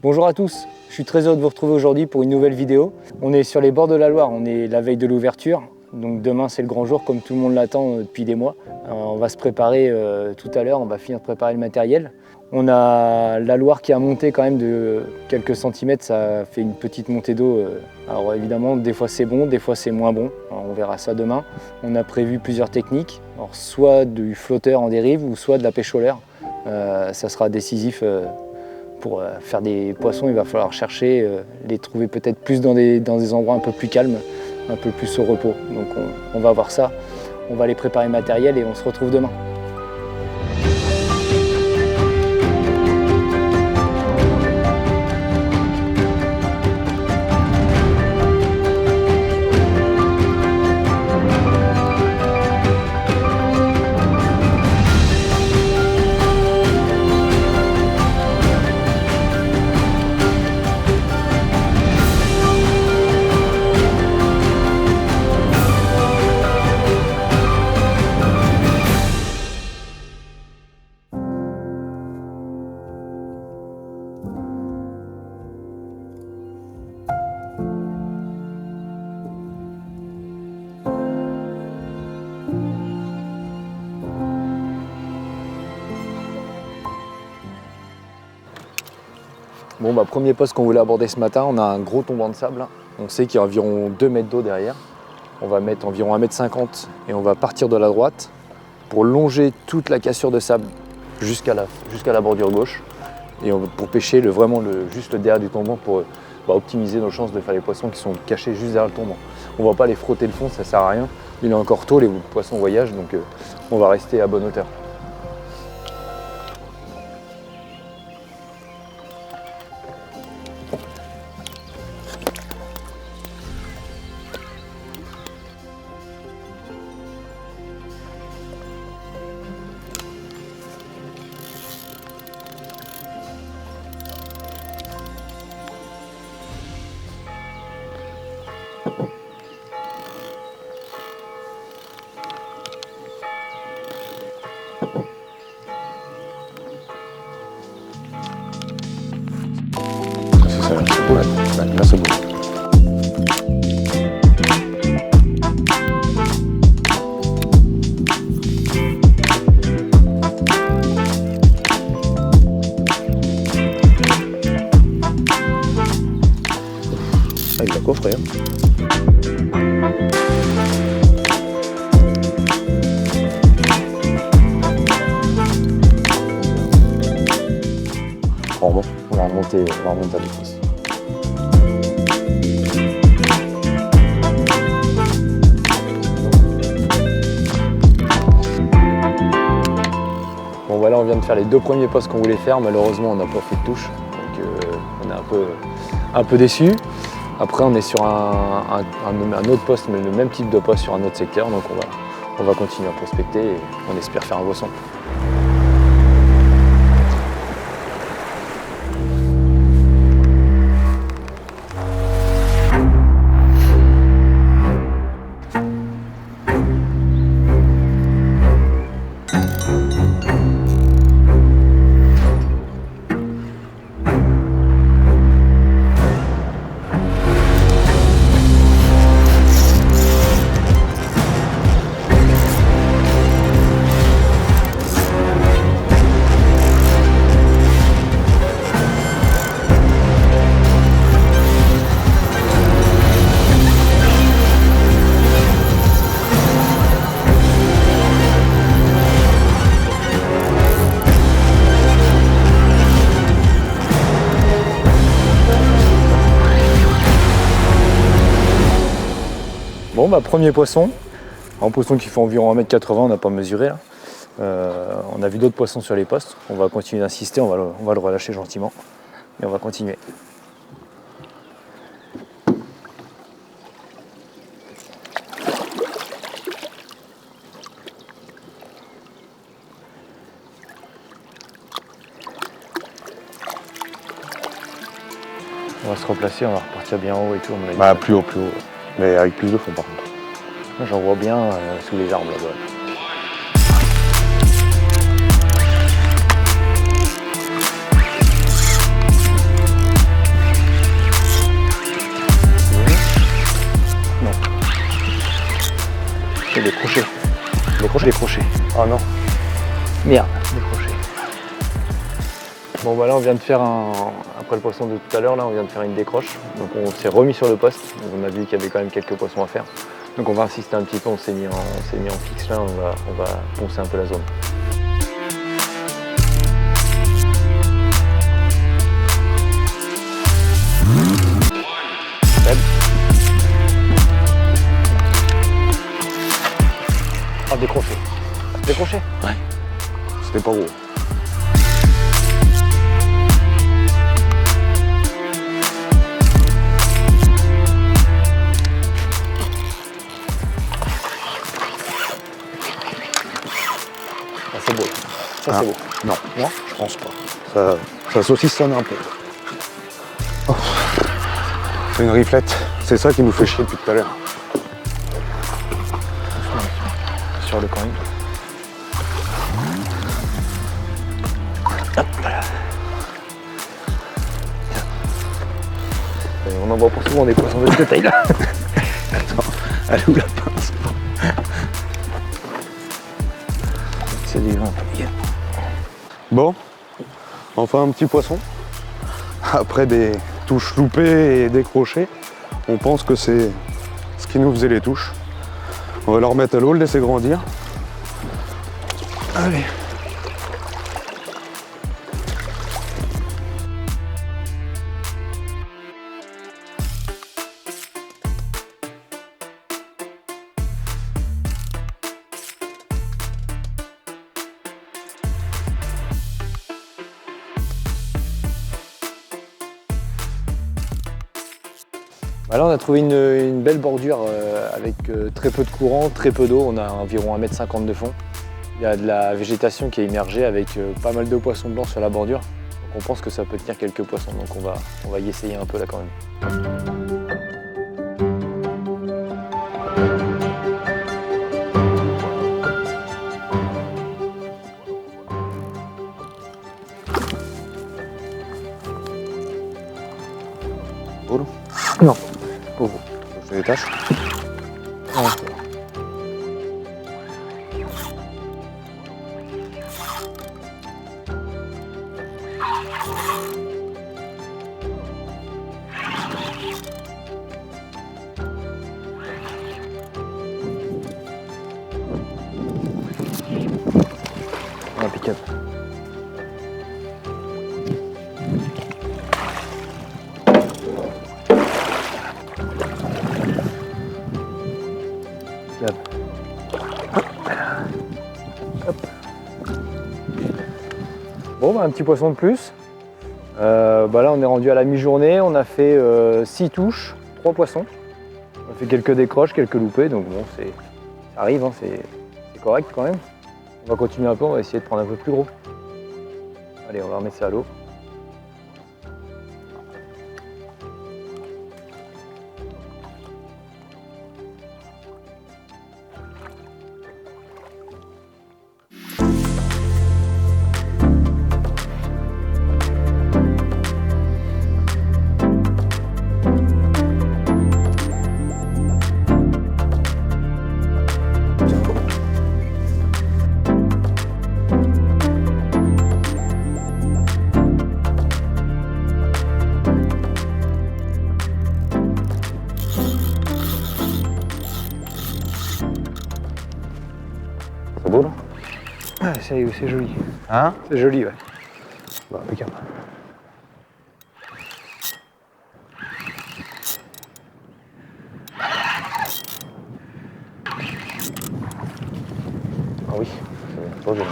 Bonjour à tous, je suis très heureux de vous retrouver aujourd'hui pour une nouvelle vidéo. On est sur les bords de la Loire, on est la veille de l'ouverture. Donc demain c'est le grand jour comme tout le monde l'attend depuis des mois. On va se préparer tout à l'heure, on va finir de préparer le matériel. On a la Loire qui a monté quand même de quelques centimètres, ça fait une petite montée d'eau. Alors évidemment des fois c'est bon, des fois c'est moins bon. Alors, on verra ça demain. On a prévu plusieurs techniques, alors, soit du flotteur en dérive ou soit de la pêche au leurre. Ça sera décisif. Pour faire des poissons, il va falloir chercher, les trouver peut-être plus dans des endroits un peu plus calmes, un peu plus au repos. Donc on va voir ça, on va aller préparer le matériel et on se retrouve demain. Bon, premier poste qu'on voulait aborder ce matin, on a un gros tombant de sable. Là. On sait qu'il y a environ 2 mètres d'eau derrière. On va mettre environ 1,50 m et on va partir de la droite pour longer toute la cassure de sable jusqu'à la bordure gauche. Et pour pêcher juste le derrière du tombant pour optimiser nos chances de faire les poissons qui sont cachés juste derrière le tombant. On ne va pas aller frotter le fond, ça ne sert à rien. Il est encore tôt, les poissons voyagent, donc on va rester à bonne hauteur. Ouais, merci beaucoup. Ah, il a coffré. Bon, on va remonter à l'office. Bon voilà, on vient de faire les 2 premiers postes qu'on voulait faire, malheureusement on n'a pas fait de touche, donc on est un peu déçus. Après on est sur un autre poste, mais le même type de poste sur un autre secteur, donc on va continuer à prospecter et on espère faire un beau son. Bon, premier poisson. Un poisson qui fait environ 1,80 m, on n'a pas mesuré là. On a vu d'autres poissons sur les postes. On va continuer d'insister, on va le relâcher gentiment. Et on va continuer. On va se replacer, on va repartir bien haut et tout. Plus haut. Mais avec plus de fond par contre. J'en vois bien sous les arbres là-bas. décroché. Décroché. Ah non. Merde, décroché. Bon bah là on vient de faire après le poisson de tout à l'heure, là on vient de faire une décroche. Donc on s'est remis sur le poste. Donc on a vu qu'il y avait quand même quelques poissons à faire. Donc on va insister un petit peu, on s'est mis en fixe là, on va poncer un peu la zone. Ah, décroché. Décroché? Ouais. C'était pas gros. Ah, c'est beau. Ça Ah, c'est beau. Non, Non? je pense pas. Ça saucissonne un peu. Oh. C'est une riflette. C'est ça qui nous fait chier depuis tout à l'heure. Sur le coin. Hop là. On en voit pour souvent des poissons de cette taille-là. Attends, elle est où la pince? C'est du vent. Bon, enfin un petit poisson. Après des touches loupées et décrochées, on pense que c'est ce qui nous faisait les touches. On va le remettre à l'eau, le laisser grandir. Allez. Là on a trouvé une belle bordure avec très peu de courant, très peu d'eau. On a environ 1,50 m de fond. Il y a de la végétation qui est immergée avec pas mal de poissons blancs sur la bordure. Donc on pense que ça peut tenir quelques poissons. Donc on va y essayer un peu là quand même. Boule. Non, pauvre. Je fais des tâches. Impeccable. Hop. Bon, bah, un petit poisson de plus. Là, on est rendu à la mi-journée. On a fait 6 touches, 3 poissons. On a fait quelques décroches, quelques loupés. Donc bon, ça arrive, hein, c'est correct quand même. On va continuer un peu, on va essayer de prendre un peu plus gros. Allez, on va remettre ça à l'eau. C'est beau là? Ah, c'est joli. Hein? C'est joli, ouais. Bah, impeccable. Ah oui, c'est bien.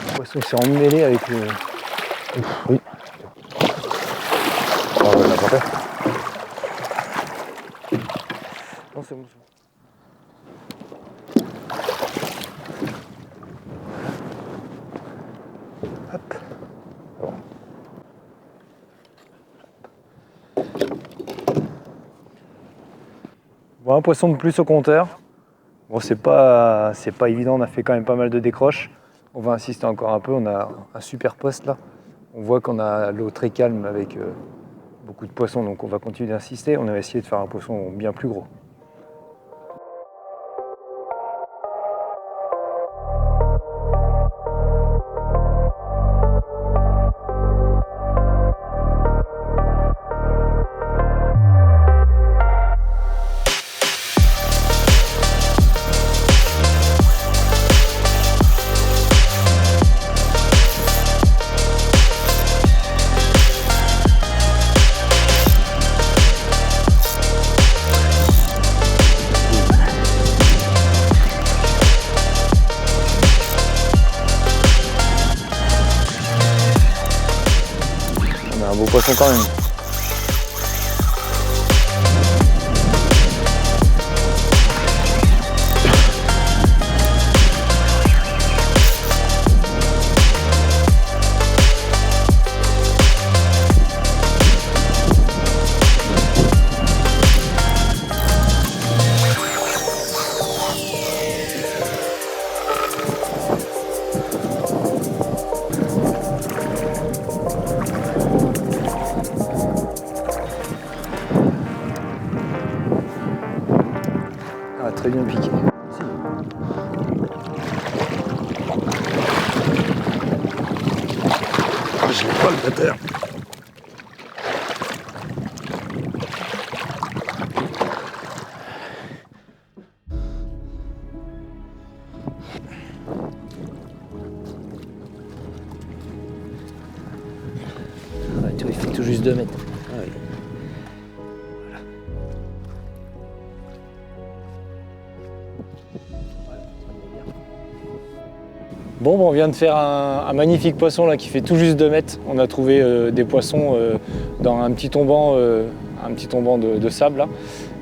Le poisson s'est emmêlé avec le... Oui. On va l'attraper. Non, c'est bon, c'est bon. Hop. Bon. Bon, un poisson de plus au compteur. Bon, c'est pas évident, on a fait quand même pas mal de décroches. On va insister encore un peu, on a un super poste là. On voit qu'on a l'eau très calme avec beaucoup de poissons, donc on va continuer d'insister. On va essayer de faire un poisson bien plus gros. On a un beau poisson quand même. Ah, très bien piqué. Ah, je l'ai pas le bâtard. Ouais, tu vois, il fait tout juste 2 mètres. Ouais. Bon, on vient de faire un magnifique poisson là qui fait tout juste 2 mètres. On a trouvé des poissons dans un petit tombant de sable là.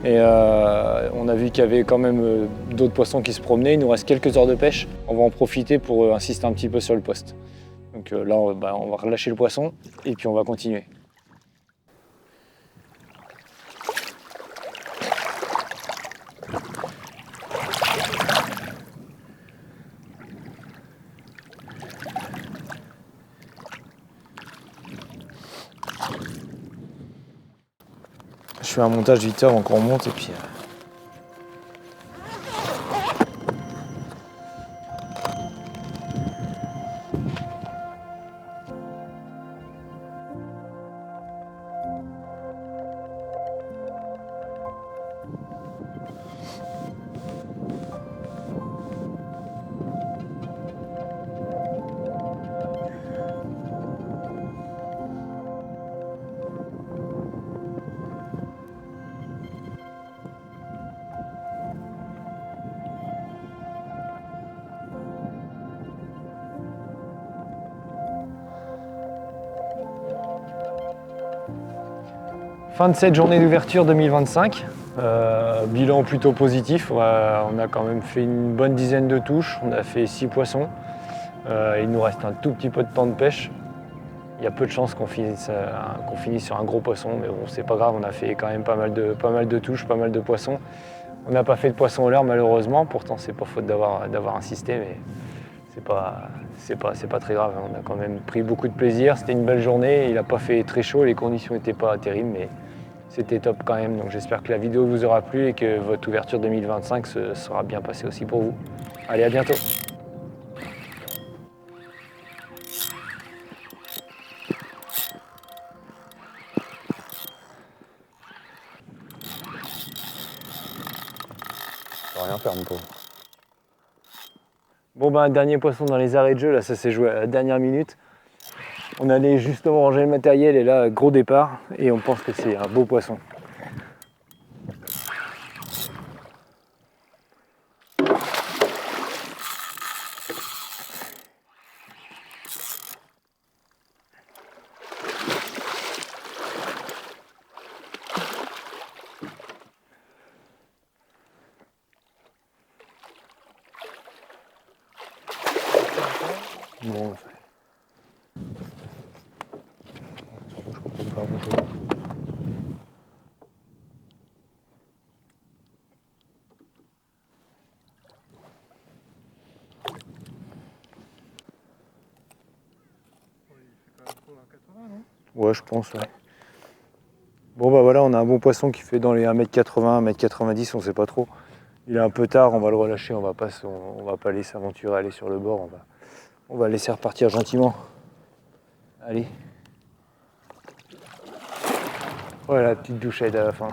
Et on a vu qu'il y avait quand même d'autres poissons qui se promenaient. Il nous reste quelques heures de pêche. On va en profiter pour insister un petit peu sur le poste. Donc là, on va relâcher le poisson et puis on va continuer. Je fais un montage vite avant qu'on remonte et puis... Fin de cette journée d'ouverture 2025, bilan plutôt positif. On a quand même fait une bonne dizaine de touches, on a fait 6 poissons. Il nous reste un tout petit peu de temps de pêche. Il y a peu de chances qu'on finisse sur un gros poisson, mais bon, c'est pas grave, on a fait quand même pas mal de touches, pas mal de poissons. On n'a pas fait de poisson au leurre malheureusement, pourtant c'est pas faute d'avoir insisté, mais c'est pas très grave. On a quand même pris beaucoup de plaisir, c'était une belle journée, il n'a pas fait très chaud, les conditions n'étaient pas terribles, mais c'était top quand même. Donc j'espère que la vidéo vous aura plu et que votre ouverture 2025 se sera bien passée aussi pour vous. Allez, à bientôt. Ça va rien faire, mon pauvre. Bon ben, dernier poisson dans les arrêts de jeu, là ça s'est joué à la dernière minute. On allait justement ranger le matériel et là, gros départ, et on pense que c'est un beau poisson. Bon, Je comprends pas grand-chose. ouais, je pense, ouais. Bon bah voilà, on a un bon poisson qui fait dans les 1m80, 1m90, on sait pas trop. Il est un peu tard, on va le relâcher, on va pas aller s'aventurer, aller sur le bord, on va le laisser repartir gentiment. Allez. Voilà, petite douchette à la fin.